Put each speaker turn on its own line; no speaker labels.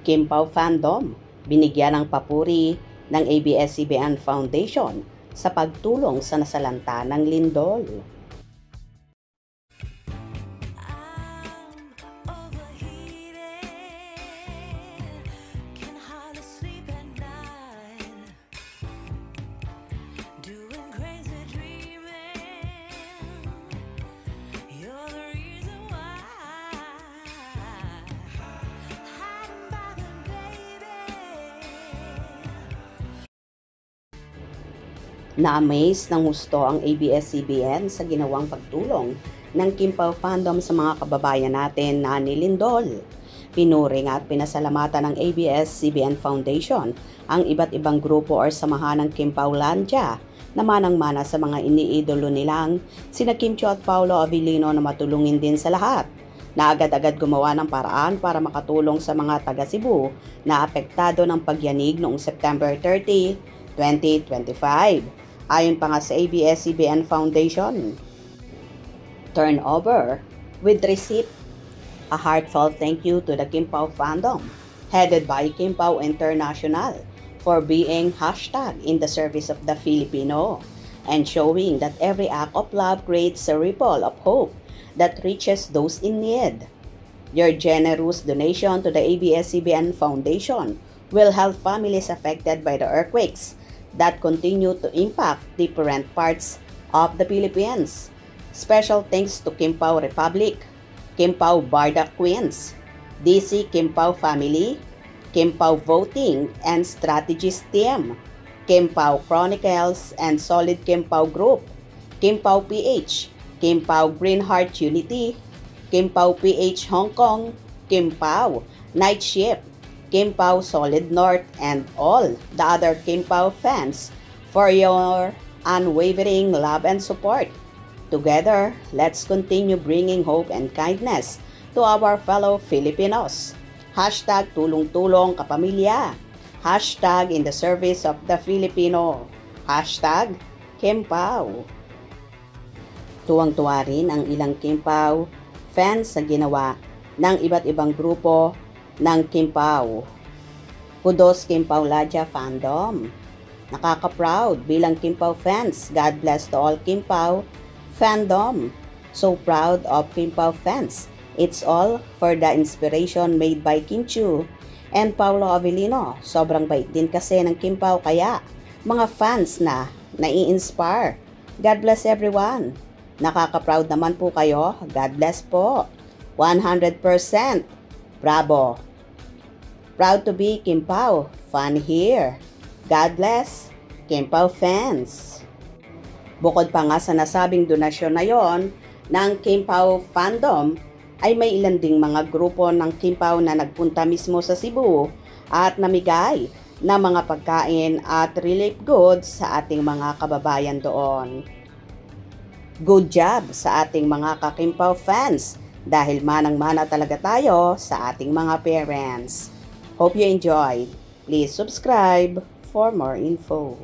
Kim Pao fandom, binigyan ng papuri ng ABS-CBN Foundation sa pagtulong sa nasalanta ng lindol. Na-amaze ng gusto ang ABS-CBN sa ginawang pagtulong ng Kim Pao fandom sa mga kababayan natin na nilindol. Pinuring at pinasalamatan ng ABS-CBN Foundation ang iba't ibang grupo o samahan ng Kim Pao Landia na manang-mana sa mga iniidolo nilang sina Kim Chiu at Paolo Abilino na matulungin din sa lahat na agad-agad gumawa ng paraan para makatulong sa mga taga Cebu na apektado ng pagyanig noong September 30, 2025. Ayon pa nga sa ABS-CBN Foundation, turnover with receipt. A heartfelt thank you to the Kim Pao fandom, headed by Kim Pao International, for being hashtag in the service of the Filipino and showing that every act of love creates a ripple of hope that reaches those in need. Your generous donation to the ABS-CBN Foundation will help families affected by the earthquakes that continue to impact different parts of the Philippines. Special thanks to Kim Pao Republic, Kim Pao Barda Queens, DC Kim Pao Family, Kim Pao Voting and Strategies Team, Kim Pao Chronicles and Solid Kim Pao Group, Kim Pao PH, Kim Pao Green Heart Unity, Kim Pao PH Hong Kong, Kim Pao Night Shift, Kim Pao Solid North, and all the other Kim Pao fans for your unwavering love and support. Together, let's continue bringing hope and kindness to our fellow Filipinos. Hashtag tulong-tulong kapamilya. Hashtag in the service of the Filipino. Hashtag Kim Pao. Tuwang-tuwa rin ang ilang Kim Pao fans sa ginawa ng iba't ibang grupo ng Kim Pao. Kudos Kim Pao Landia fandom. Nakaka-proud bilang Kim Pao fans. God bless to all Kim Pao fandom. So proud of Kim Pao fans. It's all for the inspiration made by Kim Chiu and Paolo Abilino. Sobrang bait din kasi ng Kim Pao kaya mga fans na nai-inspire. God bless everyone. Nakaka-proud naman po kayo. God bless po. 100%. Bravo! Proud to be Kim Pao fan here. God bless, Kim Pao fans. Bukod pa nga sa nasabing donasyon na yon ng Kim Pao fandom, ay may ilan ding mga grupo ng Kim Pao na nagpunta mismo sa Cebu at namigay na mga pagkain at relief goods sa ating mga kababayan doon. Good job sa ating mga ka-Kim Pao fans dahil manang-mana talaga tayo sa ating mga parents. Hope you enjoyed. Please subscribe for more info.